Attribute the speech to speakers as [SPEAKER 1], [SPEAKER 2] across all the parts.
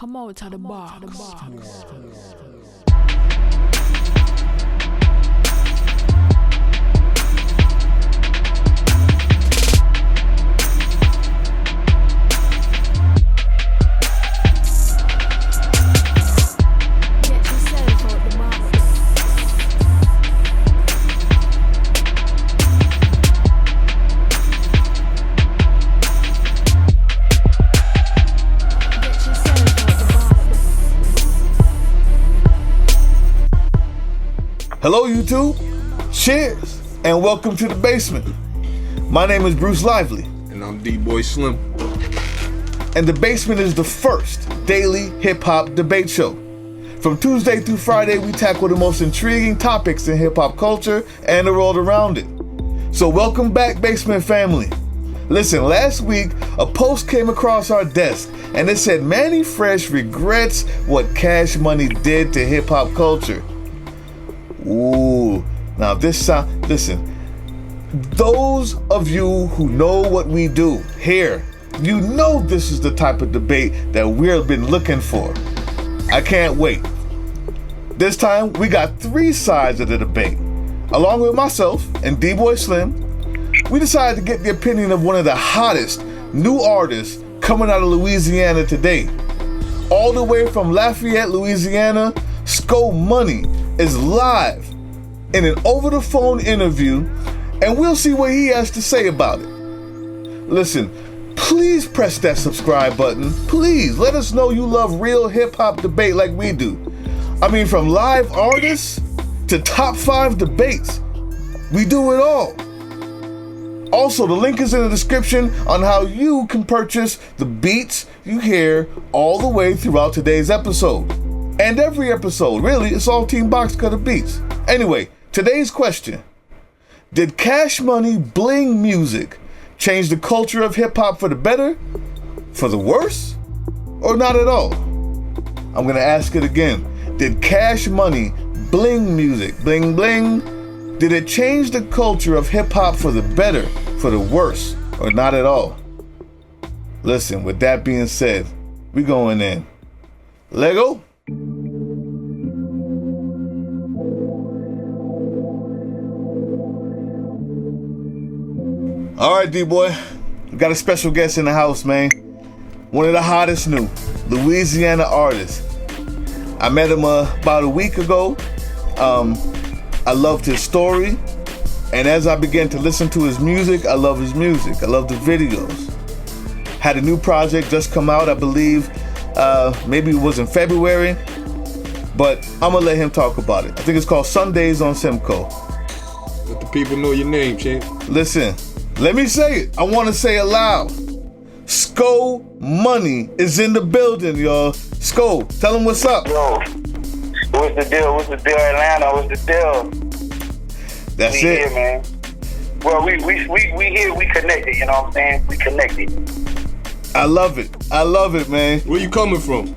[SPEAKER 1] Come out of the box. Get yourself out the box. Get yourself out the box.
[SPEAKER 2] Hello YouTube, cheers, and welcome to the basement. My name is Bruce Lively,
[SPEAKER 3] And I'm D-Boy Slim.
[SPEAKER 2] and the basement is the first daily hip-hop debate show. From Tuesday through Friday, we tackle the most intriguing topics in hip-hop culture and the world around it. So welcome back, basement family. Listen, last week, a post came across our desk, and it said Mannie Fresh regrets what Cash Money did to hip-hop culture. Ooh, now listen, those of you who know what we do here, you know this is the type of debate that we've been looking for. I can't wait. This time, we got three sides of the debate. Along with myself and D-Boy Slim, we decided to get the opinion of one of the hottest new artists coming out of Louisiana today. All the way from Lafayette, Louisiana, Roscoe Mannie is live in an over-the-phone interview, and we'll see what he has to say about it. Listen, please press that subscribe button. Please let us know you love real hip-hop debate like we do. I mean, from live artists to top 5 debates, we do it all. Also, the link is in the description on how you can purchase the beats you hear all the way throughout today's episode. And every episode, really, it's all Team Box Cutter Beats. Anyway, today's question: did Cash Money Bling music change the culture of hip-hop for the better, for the worse, or not at all? I'm gonna ask it again. Did Cash Money Bling music, bling bling, did it change the culture of hip-hop for the better, for the worse, or not at all? Listen, with that being said, we going in. Lego? All right, D-Boy, we got a special guest in the house, man. One of the hottest new Louisiana artists. I met him about a week ago. I loved his story, and as I began to listen to his music, I love his music. I love the videos. Had a new project just come out, I believe, maybe it was in February, but I'm gonna let him talk about it. I think it's called Sundays on Simcoe.
[SPEAKER 3] Let the people know your name, champ.
[SPEAKER 2] Listen, let me say it. I want to say it loud. Roscoe Mannie is in the building, y'all. Roscoe, tell him what's up.
[SPEAKER 4] Yo, what's the deal? What's the deal, Atlanta? What's the deal?
[SPEAKER 2] That's
[SPEAKER 4] We
[SPEAKER 2] it.
[SPEAKER 4] here, man. Well, we here. We connected. You know what I'm saying? We connected.
[SPEAKER 2] I love it. I love it, man.
[SPEAKER 3] Where you coming from?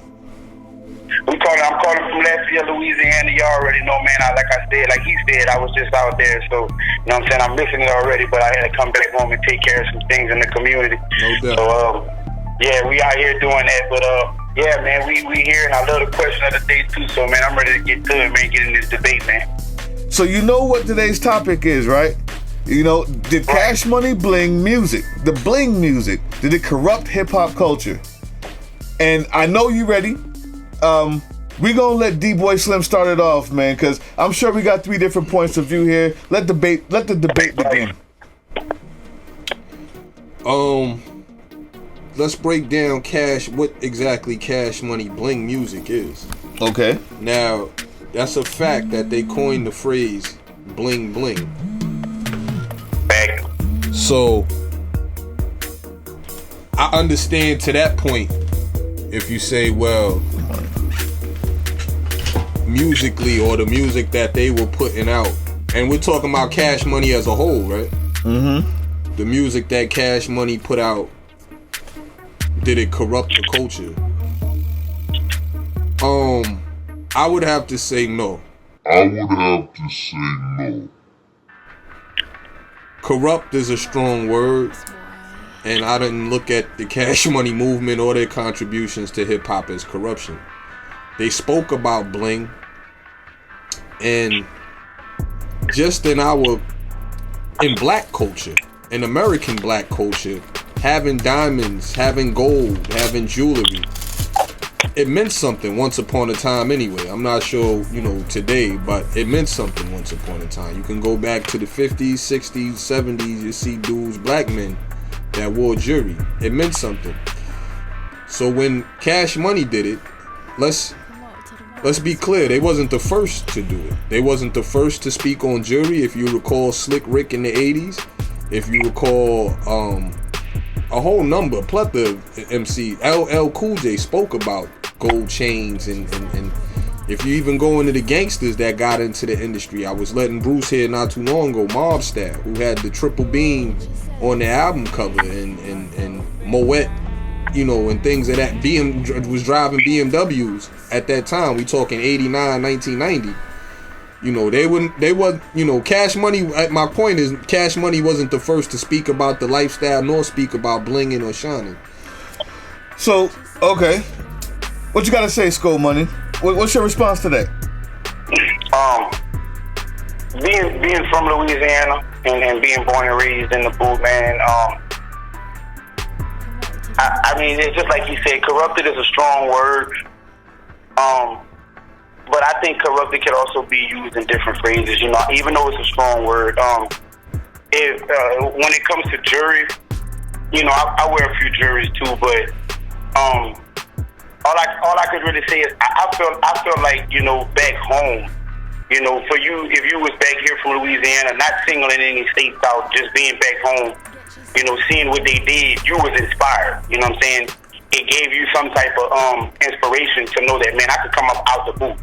[SPEAKER 4] I'm calling from Lafayette, Louisiana. You already know, man. Like he said, I was just out there, so you know what I'm saying. I'm missing it already, but I had to come back home and take care of some things in the community.
[SPEAKER 3] No doubt.
[SPEAKER 4] So, yeah, we out here doing that. But yeah, man, we here, and I love the question of the day too. So, man, I'm ready to get to it, man. Get in this debate, man.
[SPEAKER 2] So you know what today's topic is, right? You know, did Cash Money Bling music, the bling music, did it corrupt hip-hop culture? And I know you ready. We gonna let D-Boy Slim start it off, man, because I'm sure we got 3 different points of view here. Let the debate begin.
[SPEAKER 3] Let's break down what exactly Cash Money Bling music is.
[SPEAKER 2] Okay.
[SPEAKER 3] Now, that's a fact that they coined the phrase bling bling.
[SPEAKER 4] Back.
[SPEAKER 3] So, I understand to that point if you say, well, musically, or the music that they were putting out, and we're talking about Cash Money as a whole, right? Mm-hmm. The music that Cash Money put out, did it corrupt the culture? I would have to say no. Corrupt is a strong word. and I didn't look at the Cash Money movement or their contributions to hip hop as corruption. They spoke about bling, and just in black culture, in American black culture, having diamonds, having gold, having jewelry, it meant something once upon a time anyway. I'm not sure, today, but it meant something once upon a time. You can go back to the 50s, 60s, 70s, you see dudes, black men, that wore jewelry. It meant something. So when Cash Money did it, let's be clear, they wasn't the first to do it. They wasn't the first to speak on jewelry. If you recall Slick Rick in the 80s, if you recall a whole plethora of MC, LL Cool J spoke about gold chains, and if you even go into the gangsters that got into the industry, I was letting Bruce hear not too long ago, Mob Style, who had the triple beam on the album cover, and Moet, and things of that. Was driving BMWs at that time. We talking 89, 1990. They wasn't, Cash Money, my point is, Cash Money wasn't the first to speak about the lifestyle nor speak about blinging or shining.
[SPEAKER 2] So, okay. What you gotta say, Skull Money? What's your response to that?
[SPEAKER 4] Being from Louisiana and being born and raised in the boot, man, I mean, it's just like you said, corrupted is a strong word. But I think corrupted can also be used in different phrases, even though it's a strong word. If when it comes to jury, I wear a few juries too, but all I could really say is I feel like, back home, for you, if you was back here from Louisiana, not singling any states out, just being back home, seeing what they did, you was inspired. You know what I'm saying? It gave you some type of inspiration to know that, man, I could come up out the boot.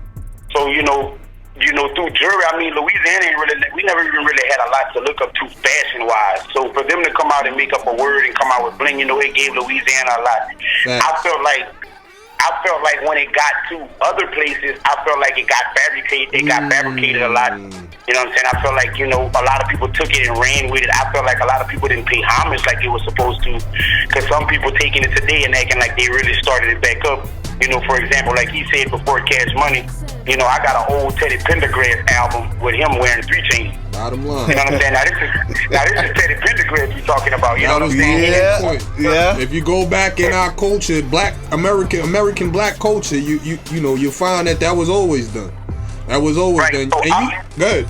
[SPEAKER 4] So, through jury, I mean, Louisiana we never even really had a lot to look up to fashion-wise. So for them to come out and make up a word and come out with bling, it gave Louisiana a lot.
[SPEAKER 3] Thanks.
[SPEAKER 4] I felt like when it got to other places, I felt like it got fabricated. It got fabricated a lot. You know what I'm saying? I felt like, a lot of people took it and ran with it. I felt like a lot of people didn't pay homage like it was supposed to. Because some people taking it today and acting like they really started it back up. For example, like he said before, Cash Money, I got an old Teddy Pendergrass album with him wearing 3 chains.
[SPEAKER 3] Bottom line.
[SPEAKER 4] You know what I'm saying? Now this is Teddy Pendergrass you're talking about. You know what I'm saying?
[SPEAKER 2] Yeah.
[SPEAKER 3] If you go back in our culture, black American black culture, you find that was always done. That was always done.
[SPEAKER 4] So
[SPEAKER 3] good.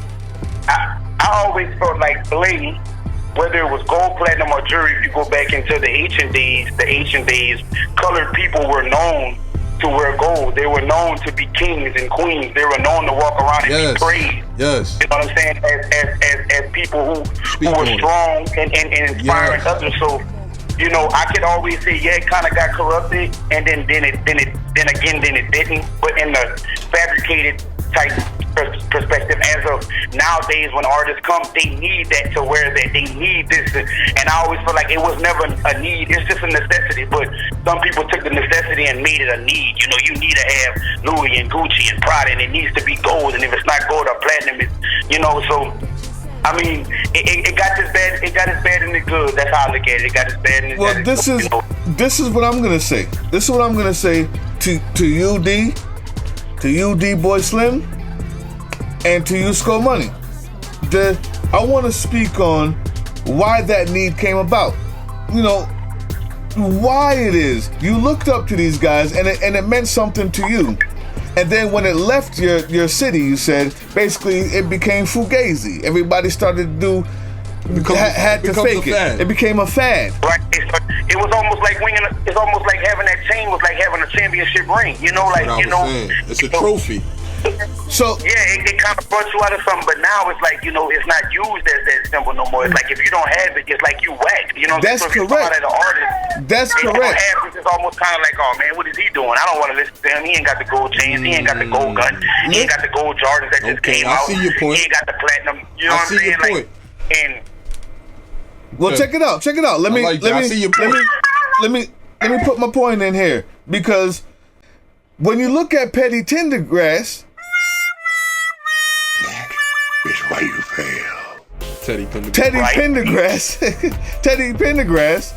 [SPEAKER 4] I always felt like bling, whether it was gold, platinum, or jewelry, if you go back into the ancient days, colored people were known to wear gold. They were known to be kings and queens. They were known to walk around and be praised.
[SPEAKER 3] Yes.
[SPEAKER 4] You know what I'm saying? As people who were strong and inspiring others. So, I could always say, yeah, it kind of got corrupted, and then it didn't. But in the fabricated type perspective, as of nowadays, when artists come, they need that to wear that. They need this, and I always feel like it was never a need. It's just a necessity. But some people took the necessity and made it a need. You need to have Louis and Gucci and Prada, and it needs to be gold. And if it's not gold or platinum, it's So, I mean, it got this bad. It got as bad in the good. That's how I look at it. It got as bad in the good.
[SPEAKER 2] Well, this is what I'm gonna say. This is what I'm gonna say to you, D, to you, D Boy Slim, and to you, Skull Money. I want to speak on why that need came about. Why it is you looked up to these guys and it meant something to you. And then when it left your city, you said, basically it became fugazi. Everybody started to had to fake it. It became a fad.
[SPEAKER 4] Right. It was almost like winning. It's almost like having that chain was like having a championship ring.
[SPEAKER 3] It's a trophy.
[SPEAKER 2] So
[SPEAKER 4] yeah, it kind of brought you out of something, but now it's like, it's not used as that symbol no more. It's like if you don't have it, it's like you whack.
[SPEAKER 2] That's
[SPEAKER 4] so
[SPEAKER 2] correct.
[SPEAKER 4] As an artist,
[SPEAKER 2] that's correct.
[SPEAKER 4] It's almost kind of like, oh man, what is he doing? I don't want to listen to him. He ain't got the gold chains. He ain't got the gold gun. He ain't got the gold Jordans that just came out.
[SPEAKER 3] I see your point.
[SPEAKER 4] He ain't got the platinum. You know what I'm saying?
[SPEAKER 3] Point.
[SPEAKER 2] Well, check it out. Let me put my point in here, because when you look at Petty Pendergrass,
[SPEAKER 5] It's why you fail.
[SPEAKER 3] Teddy Pendergrass.
[SPEAKER 2] Teddy Pendergrass,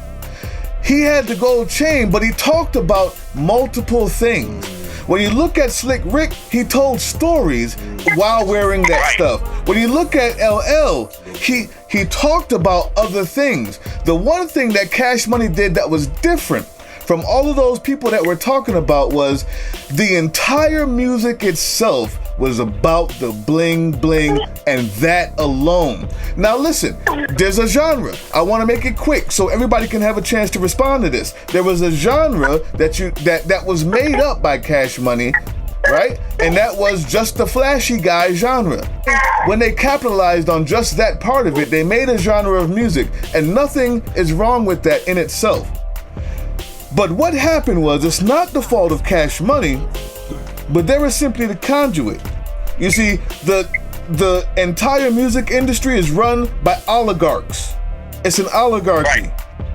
[SPEAKER 2] he had the gold chain, but he talked about multiple things. When you look at Slick Rick, he told stories while wearing that stuff. When you look at LL, he talked about other things. The one thing that Cash Money did that was different from all of those people that we're talking about was the entire music itself was about the bling bling and that alone. Now listen, there's a genre. I want to make it quick so everybody can have a chance to respond to this. There was a genre that was made up by Cash Money, right? And that was just the flashy guy genre. When they capitalized on just that part of it, they made a genre of music, and nothing is wrong with that in itself. But what happened was, it's not the fault of Cash Money, but they were simply the conduit. You see, the entire music industry is run by oligarchs. It's an oligarchy,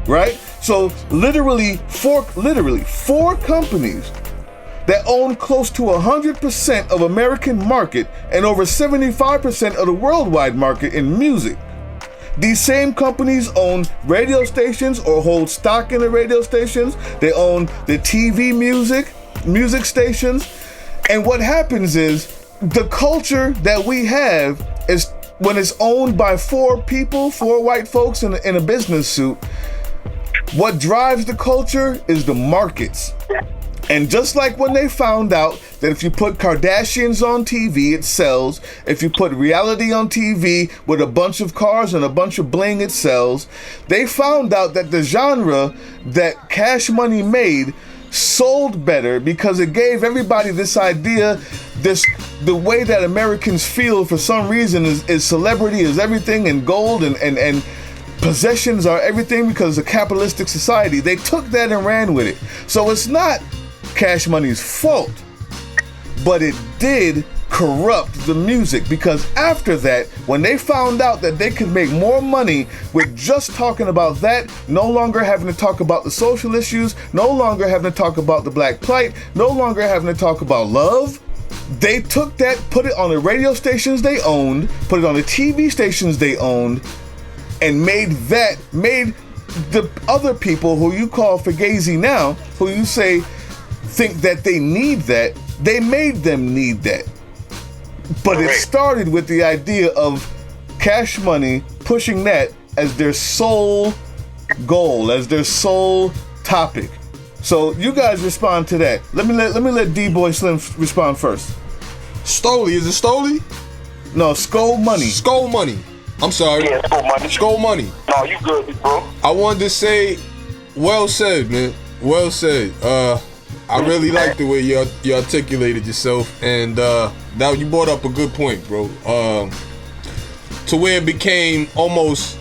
[SPEAKER 2] right? So literally four companies that own close to 100% of American market and over 75% of the worldwide market in music. These same companies own radio stations or hold stock in the radio stations. They own the TV music stations. And what happens is, the culture that we have is, when it's owned by four white folks in a business suit, what drives the culture is the markets. And just like when they found out that if you put Kardashians on TV, it sells. If you put reality on TV with a bunch of cars and a bunch of bling, it sells. They found out that the genre that Cash Money made sold better because it gave everybody this idea, the way that Americans feel for some reason is celebrity is everything, and gold and possessions are everything because it's a capitalistic society. They took that and ran with it. So it's not Cash Money's fault, but it did corrupt the music, because after that, when they found out that they could make more money with just talking about that, no longer having to talk about the social issues, no longer having to talk about the black plight, no longer having to talk about love, they took that, put it on the radio stations they owned, put it on the TV stations they owned, and made the other people who you call fugazi now, who you say think that they need that, they made them need that. But it started with the idea of Cash Money pushing that as their sole goal, as their sole topic. So you guys respond to that. Let me let D-Boy Slim respond first.
[SPEAKER 3] Stoley, is it Stoley?
[SPEAKER 2] No, Skull Money.
[SPEAKER 3] Skull Money. I'm sorry.
[SPEAKER 4] Yeah, Skull Money.
[SPEAKER 3] Skull Money.
[SPEAKER 4] No, you good, big bro.
[SPEAKER 3] I wanted to say, well said, man. Well said. I really like the way you articulated yourself, and now you brought up a good point, bro. To where it became almost,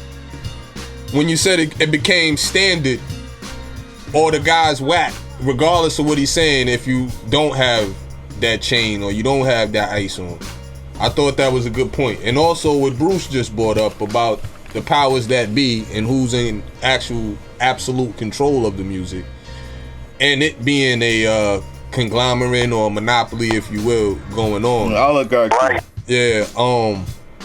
[SPEAKER 3] when you said it became standard, or the guy's whack, regardless of what he's saying, if you don't have that chain or you don't have that ice on. I thought that was a good point. And also what Bruce just brought up about the powers that be and who's in actual absolute control of the music, and it being a conglomerate or a monopoly, if you will, going on.
[SPEAKER 2] Oligarchy.
[SPEAKER 4] Right.
[SPEAKER 3] Yeah,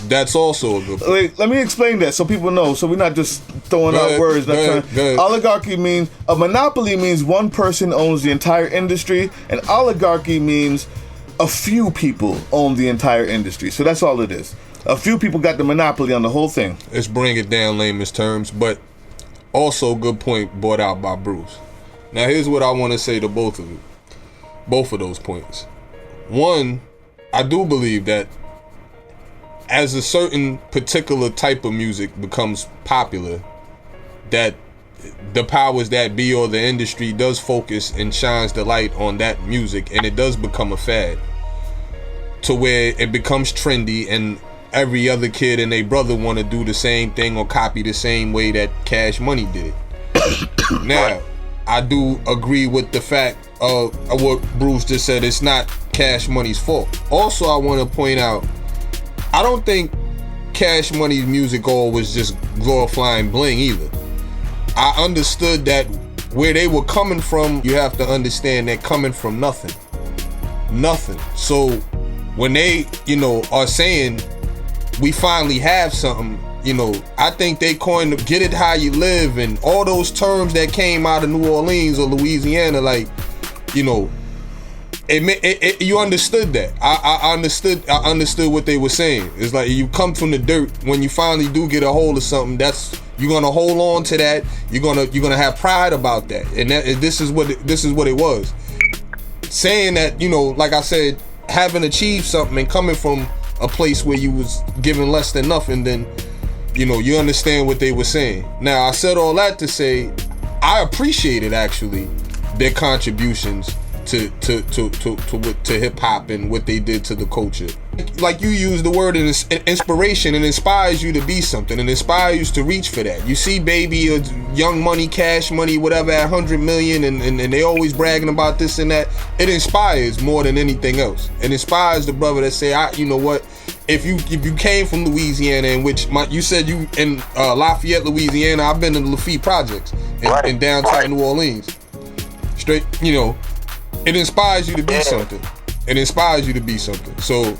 [SPEAKER 3] that's also a good point.
[SPEAKER 2] Wait, let me explain that so people know, so we're not just throwing out words.
[SPEAKER 3] Go ahead.
[SPEAKER 2] Oligarchy means, a monopoly means one person owns the entire industry, and oligarchy means a few people own the entire industry. So that's all it is. A few people got the monopoly on the whole thing.
[SPEAKER 3] Let's bring it down layman's terms, but also good point brought out by Bruce. Now here's what I want to say to both of you. Both of those points. One, I do believe that as a certain particular type of music becomes popular, that the powers that be or the industry does focus and shines the light on that music, and it does become a fad to where it becomes trendy, and every other kid and their brother want to do the same thing or copy the same way that Cash Money did it. Now, I do agree with the fact of what Bruce just said. It's not Cash Money's fault. Also, I want to point out, I don't think Cash Money's music all was just glorifying bling either. I understood that where they were coming from, you have to understand they're coming from nothing. Nothing. So when they, are saying we finally have something, I think they coined the "get it how you live" and all those terms that came out of New Orleans or Louisiana. Like, you understood that. I understood what they were saying. It's like you come from the dirt. When you finally do get a hold of something, you're gonna hold on to that. You're gonna have pride about that. And this is what it was. Saying that, like I said, having achieved something and coming from a place where you was given less than nothing, then you understand what they were saying. Now, I said all that to say I appreciated actually their contributions to hip hop and what they did to the culture. Like you used the word inspiration, and inspires you to be something, and inspires you to reach for that. You see Baby or Young Money, Cash Money, whatever, at 100 million, and they always bragging about this and that. It inspires more than anything else. It inspires the brother that say, you know what, if you came from Louisiana, in which you said you in Lafayette, Louisiana. I've been in the Lafitte projects in downtown New Orleans. Straight, it inspires you to be something. It inspires you to be something. So,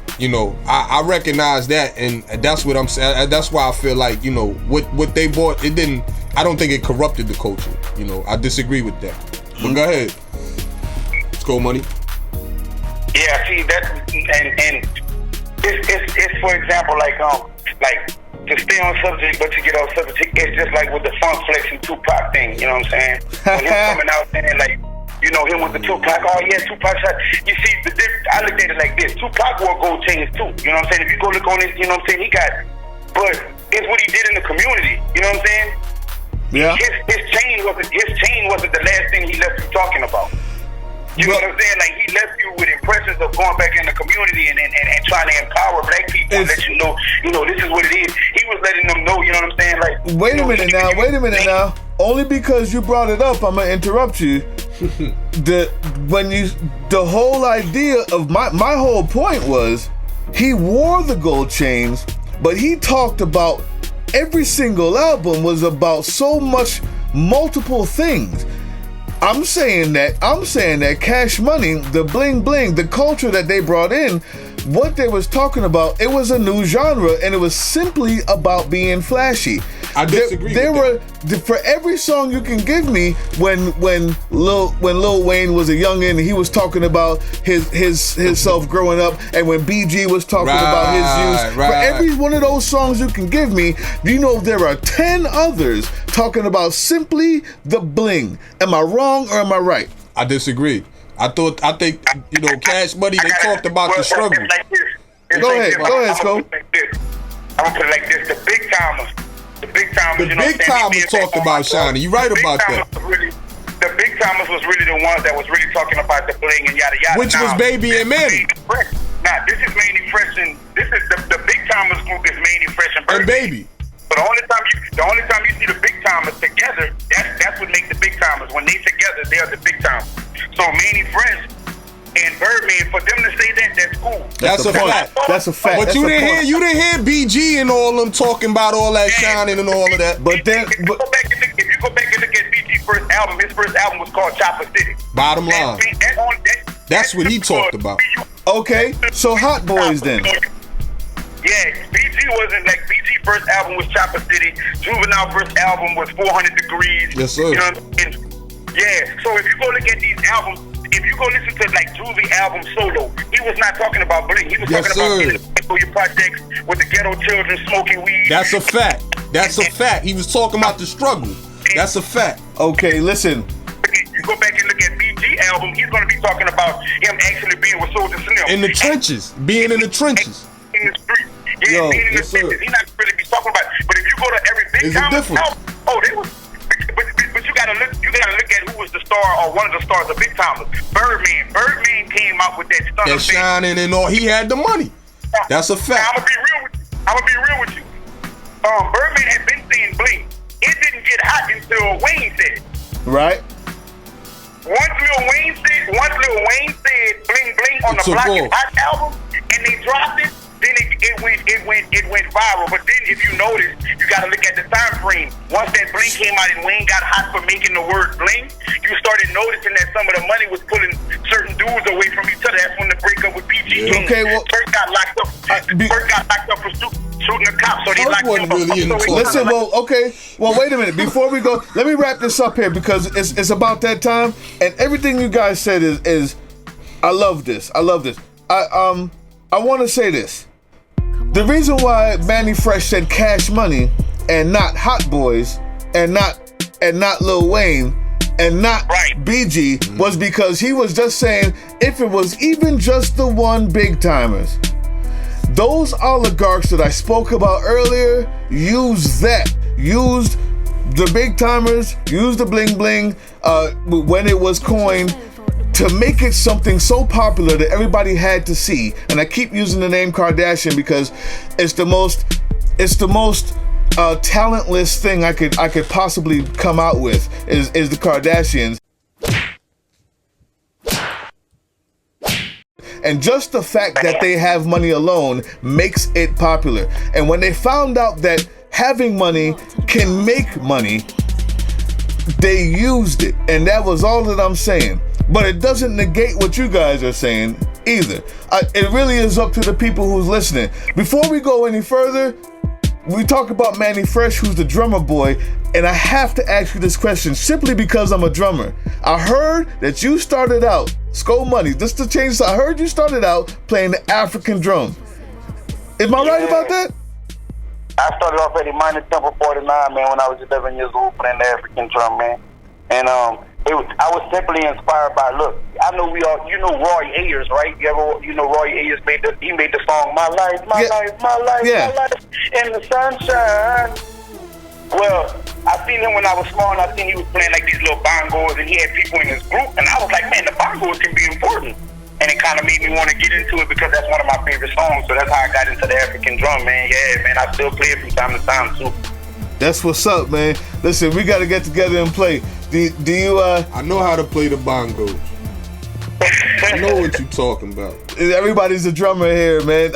[SPEAKER 3] I recognize that, and that's what I'm saying. That's why I feel like, what they bought, I don't think it corrupted the culture. I disagree with that. But go ahead. Let's go, Money.
[SPEAKER 4] Yeah, see, that, and it's for example, like to stay on subject, but to get off subject, it's just like with the Funk Flex and Tupac thing, you know what I'm saying? When him coming out saying, like, him with the Tupac, oh yeah, Tupac shot. You see, I looked at it like this. Tupac wore gold chains too. You know what I'm saying? If you go look on it, you know what I'm saying? He got, but it's what he did in the community. You know what I'm saying?
[SPEAKER 2] Yeah.
[SPEAKER 4] His chain wasn't the last thing he left you talking about. You know what I'm saying? Like, he left you with impressions of going back in the community and trying to empower black people and let you know, this is what it is. He was letting them know, you know what I'm saying? Like,
[SPEAKER 2] wait a minute now. Only because you brought it up, I'm gonna interrupt you. The whole idea of my whole point was he wore the gold chains, but he talked about every single album was about so much multiple things. I'm saying that Cash Money, the bling bling, the culture that they brought in, what they was talking about, it was a new genre, and it was simply about being flashy.
[SPEAKER 3] I disagree.
[SPEAKER 2] For every song you can give me, when Lil Wayne was a youngin', he was talking about his self growing up, and when BG was talking about his youth. For every one of those songs you can give me, there are 10 others talking about simply the bling. Am I wrong or am I right?
[SPEAKER 3] I disagree. I think Cash Money, they talked about the struggle.
[SPEAKER 2] Go ahead, Sco.
[SPEAKER 4] I'm gonna put it like this: the big timers,
[SPEAKER 3] the big timers talked about shining. You right about that.
[SPEAKER 4] The big timers was really the ones that was really talking about the bling and yada yada.
[SPEAKER 3] Which was Baby and Mannie.
[SPEAKER 4] Now this is Mannie Fresh, and this is the big timers group is Mannie Fresh and
[SPEAKER 3] Baby.
[SPEAKER 4] But the only time you see the big timers together, that's what makes the big timers. When they together, they are the big timers. So Mannie Fresh and Birdman, for them to say that's cool.
[SPEAKER 3] That's a fact.
[SPEAKER 2] That's a fact.
[SPEAKER 3] But you didn't hear BG and all them talking about all that shining and all of that.
[SPEAKER 2] But then,
[SPEAKER 4] if you go back and look at BG's first album, his first album was called Chopper City.
[SPEAKER 3] Bottom line. That's what he talked about.
[SPEAKER 2] Okay, so Hot Boys then.
[SPEAKER 4] Yeah, BG wasn't like BG first album was Chopper City. Juvenile first album was 400 Degrees.
[SPEAKER 3] Yes, sir.
[SPEAKER 4] You know what I mean? Yeah. So if you go look at these albums, if you go listen to like Juvie album solo, he was not talking about bling. He was talking about getting your projects with the ghetto children smoking weed.
[SPEAKER 3] That's a fact. He was talking about the struggle. That's a fact.
[SPEAKER 2] Okay, listen.
[SPEAKER 4] You go back and look at BG album, he's going to be talking about him actually being with Soulja Slim.
[SPEAKER 3] In the trenches. Being in the trenches.
[SPEAKER 4] In the street. Yeah, being in the trenches. He's not really be talking about it. But if you go to every big time album, they was... But you gotta look at who was the star or one of the stars of big timers. Birdman came out with that stuff.
[SPEAKER 3] That shining and all. He had the money. That's a fact.
[SPEAKER 4] Now, I'm gonna be real with you. Birdman had been saying bling. It didn't get hot until Wayne said it.
[SPEAKER 2] Right.
[SPEAKER 4] Once Lil Wayne said bling bling on the Block Is Hot album, and they dropped it, then it went viral. But then if you notice, you gotta look at the time frame. Once that bling came out and Wayne got hot for making the word bling, you started noticing that some of the money was pulling certain dudes away from each other. That's when the breakup with PG came.
[SPEAKER 2] Okay, well,
[SPEAKER 4] First got locked up. First got locked up for shooting the cops, so they
[SPEAKER 3] Bugs
[SPEAKER 4] locked
[SPEAKER 3] wasn't
[SPEAKER 4] him up.
[SPEAKER 3] really into
[SPEAKER 4] So
[SPEAKER 3] talking.
[SPEAKER 2] Listen, well, okay. Well, wait a minute. Before we go, let me wrap this up here because it's about that time, and everything you guys said is I love this. I love this. I want to say this. The reason why Mannie Fresh said Cash Money and not Hot Boys and not Lil Wayne and not
[SPEAKER 4] Right.
[SPEAKER 2] BG was because he was just saying if it was even just the one big timers. Those oligarchs that I spoke about earlier used the big timers, used the bling bling when it was coined to make it something so popular that everybody had to see. And I keep using the name Kardashian because it's the most talentless thing I could possibly come out with is the Kardashians. And just the fact that they have money alone makes it popular. And when they found out that having money can make money, they used it. And that was all that I'm saying. But it doesn't negate what you guys are saying either. It really is up to the people who's listening. Before we go any further, we talk about Mannie Fresh, who's the drummer boy, and I have to ask you this question simply because I'm a drummer. I heard that you started out, Skull Money, just to change, I heard you started out playing the African drum. Am I right about that?
[SPEAKER 4] I started off at the minor Temple 49, man, when I was 11 years old playing the African drum, man. And I was simply inspired by, look, I know you know Roy Ayers, right? You know Roy Ayers made the song My Life, My Life, My Life,
[SPEAKER 2] Yeah.
[SPEAKER 4] My Life in the Sunshine. Well, I seen him when I was small, and I seen he was playing like these little bongos, and he had people in his group, and I was like, man, the bongos can be important. And it kind of made me want to get into it because that's one of my favorite songs. So that's how I got into the African drum, man. Yeah, man, I still play it from time to time too.
[SPEAKER 2] That's what's up, man. Listen, we got to get together and play. Do you
[SPEAKER 3] I know how to play the bongos. I know what you're talking about.
[SPEAKER 2] everybody's a drummer here, man.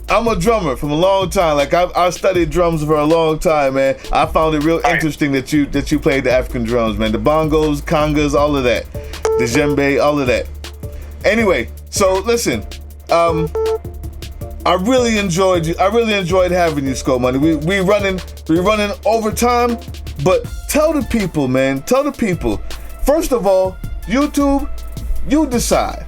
[SPEAKER 2] I'm a drummer from a long time. Like I studied drums for a long time, man. I found it real interesting that you played the African drums, man. The bongos, congas, all of that. The djembe, all of that. Anyway, so listen, I really enjoyed you. I really enjoyed having you, Skull Money. We running overtime, but tell the people, man. Tell the people. First of all, YouTube, you decide.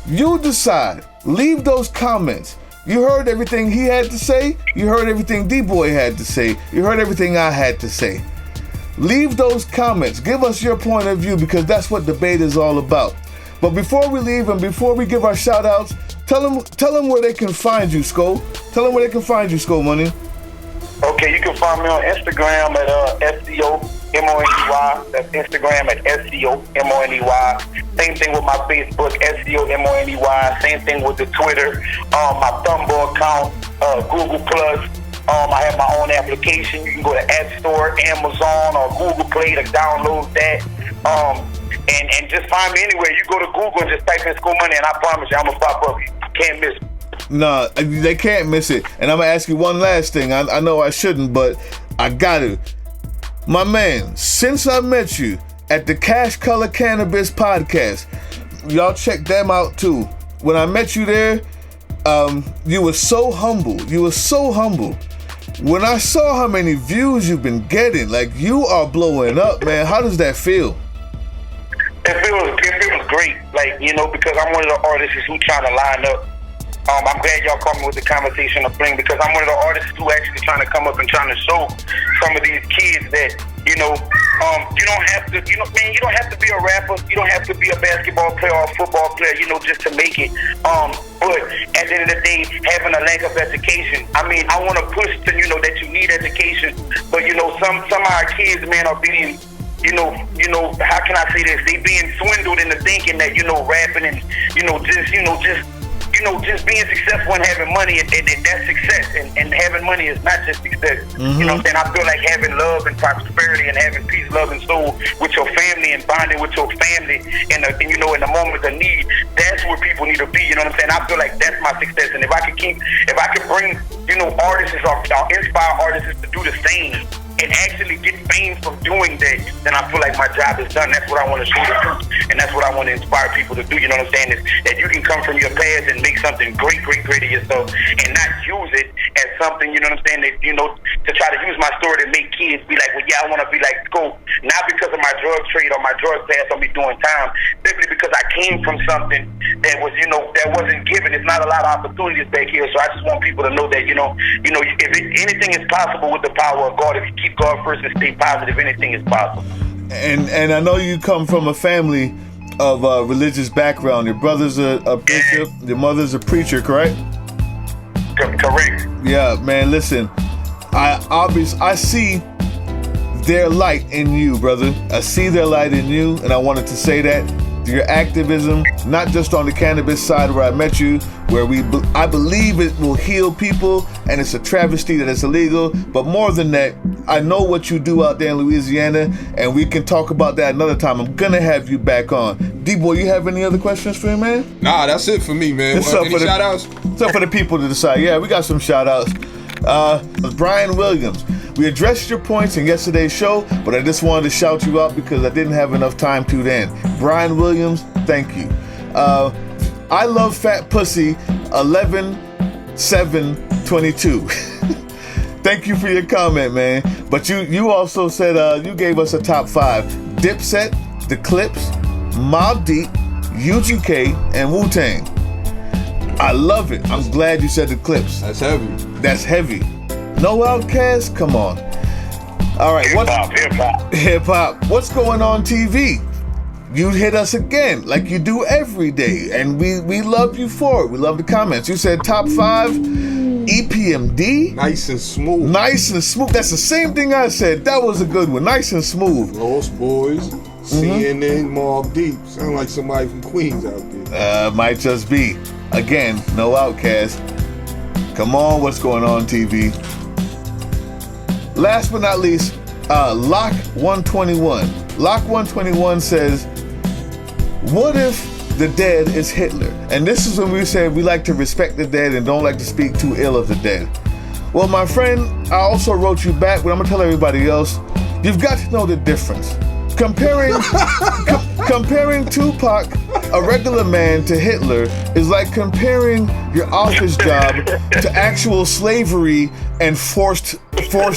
[SPEAKER 2] You decide. Leave those comments. You heard everything he had to say. You heard everything D-Boy had to say. You heard everything I had to say. Leave those comments. Give us your point of view because that's what debate is all about. But before we leave and before we give our shout outs, tell them where they can find you, Skull. Tell them where they can find you, Skull Money.
[SPEAKER 4] Okay, you can find me on Instagram at SCOMONEY. That's Instagram at SCOMONEY. Same thing with my Facebook, SCOMONEY. Same thing with the Twitter, my Tumblr account, Google Plus. I have my own application. You can go to App Store, Amazon, or Google Play to download that. And just find me anywhere. You go to Google and just type in School Money, and I promise you, I'm gonna pop up. You can't miss it.
[SPEAKER 2] Nah, they can't miss it. And I'm gonna ask you one last thing. I know I shouldn't, but I got to. My man, since I met you at the Cash Color Cannabis podcast, y'all check them out too. When I met you there, you were so humble. You were so humble. When I saw how many views you've been getting, like you are blowing up, man. How does that feel?
[SPEAKER 4] It feels great, like, you know, because I'm one of the artists who trying to line up. I'm glad y'all called me with the conversation of Bling because I'm one of the artists who actually trying to come up and trying to show some of these kids that, you know, you don't have to, you don't have to be a rapper, you don't have to be a basketball player or a football player, you know, just to make it. But at the end of the day, having a lack of education, I mean, I want to push to, you know, that you need education, but, you know, some of our kids, man, are being, you know, how can I say this? They being swindled into thinking that, you know, rapping and, just being successful and having money, and that's success. And having money is not just success. Mm-hmm. You know what I'm saying? I feel like having love and prosperity and having peace, love, and soul with your family and bonding with your family and you know, in the moment of need, that's where people need to be. You know what I'm saying? I feel like that's my success. And if I could bring, you know, artists or inspire artists to do the same, and actually get fame from doing that, then I feel like my job is done. That's what I want to shoot to do, and that's what I want to inspire people to do. You know what I'm saying? Is that you can come from your past and make something great of yourself, and not use it as something. You know what I'm saying? That, you know, to try to use my story to make kids be like, well, yeah, I want to be like Scope, not because of my drug trade or my drug past or me doing time, simply because I came from something that was, you know, that wasn't given. There's not a lot of opportunities back here, so I just want people to know that, you know, if anything is possible with the power of God, if you keep God first and stay positive, anything is possible.
[SPEAKER 2] And I know you come from a family of religious background. Your brother's a preacher, your mother's a preacher, correct?
[SPEAKER 4] Correct.
[SPEAKER 2] Yeah, man, listen, I see their light in you, brother. I see their light in you, and I wanted to say that your activism, not just on the cannabis side where I met you, where I believe it will heal people, and it's a travesty that it's illegal, but more than that, I know what you do out there in Louisiana, and we can talk about that another time. I'm gonna have you back on. D-Boy, you have any other questions for him, man?
[SPEAKER 3] Nah, that's it for me, man. Any shout outs?
[SPEAKER 2] It's up for the people to decide. Yeah, we got some shout outs. Brian Williams, we addressed your points in yesterday's show, but I just wanted to shout you out because I didn't have enough time to then. Brian Williams, thank you. I love fat pussy 11-7-22. Thank you for your comment, man. But you also said you gave us a top 5: Dipset, The Clips, Mobb Deep, UGK, and Wu-Tang. I love it. I'm glad you said The Clips.
[SPEAKER 3] That's heavy.
[SPEAKER 2] That's heavy. No Outkast? Come on. All right. Hip hop. What's going on TV? You hit us again, like you do every day, and we love you for it. We love the comments. You said top 5, EPMD.
[SPEAKER 3] Nice and smooth.
[SPEAKER 2] Nice and smooth. That's the same thing I said. That was a good one. Nice and smooth.
[SPEAKER 3] Lost Boys, CNN, Mobb Deep. Sound like somebody from Queens out there.
[SPEAKER 2] Might just be. Again, no Outkast. Come on, what's going on TV? Last but not least, Lock 121. Lock 121 says, what if the dead is Hitler? And this is when we say we like to respect the dead and don't like to speak too ill of the dead. Well, my friend, I also wrote you back, but I'm gonna tell everybody else, you've got to know the difference. Comparing Tupac, a regular man, to Hitler is like comparing your office job to actual slavery and forced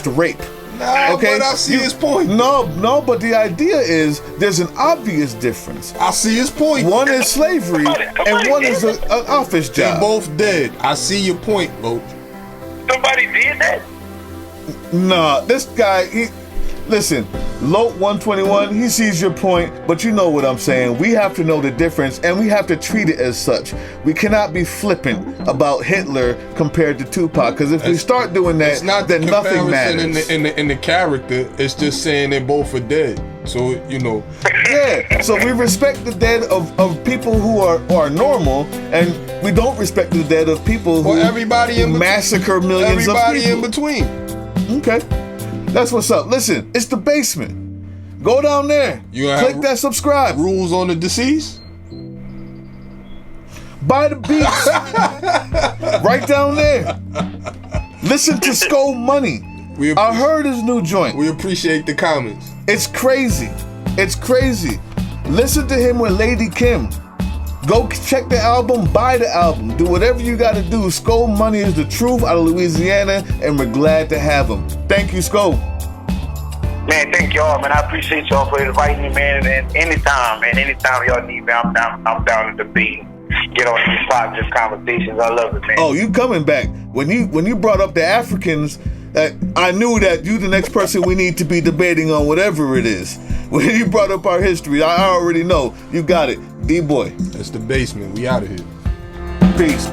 [SPEAKER 2] rape.
[SPEAKER 3] Nah, okay, but I see his point.
[SPEAKER 2] No, but the idea is there's an obvious difference.
[SPEAKER 3] I see his point.
[SPEAKER 2] One is slavery and one is an office job.
[SPEAKER 3] They're both dead. I see your point, Loach.
[SPEAKER 4] Somebody did that?
[SPEAKER 2] Nah, this guy, listen, Lote 121, he sees your point, but you know what I'm saying. We have to know the difference, and we have to treat it as such. We cannot be flippant about Hitler compared to Tupac, because if we start doing that, then nothing matters.
[SPEAKER 3] In the character, it's just saying they both are dead. So, you know.
[SPEAKER 2] Yeah, so we respect the dead of people who are normal, and we don't respect the dead of people who massacre millions of people.
[SPEAKER 3] Everybody in between.
[SPEAKER 2] Okay. That's what's up. Listen, it's the basement. Go down there. Click that subscribe.
[SPEAKER 3] Rules on the deceased?
[SPEAKER 2] Buy the beats. Right down there. Listen to Skull Money. I heard his new joint.
[SPEAKER 3] We appreciate the comments.
[SPEAKER 2] It's crazy. It's crazy. Listen to him with Lady Kim. Go check the album, buy the album, do whatever you gotta do. Skull Money is the truth out of Louisiana, and we're glad to have him. Thank you, Skull.
[SPEAKER 4] Man, thank y'all, man. I appreciate y'all for inviting me, man. And anytime y'all need me, I'm down to debate. Get on these positive conversations. I love it, man.
[SPEAKER 2] Oh, you coming back. When you brought up the Africans, I knew that you the next person we need to be debating on whatever it is. When you brought up our history, I already know. You got it. D-Boy.
[SPEAKER 3] That's the basement. We out of here.
[SPEAKER 2] Peace.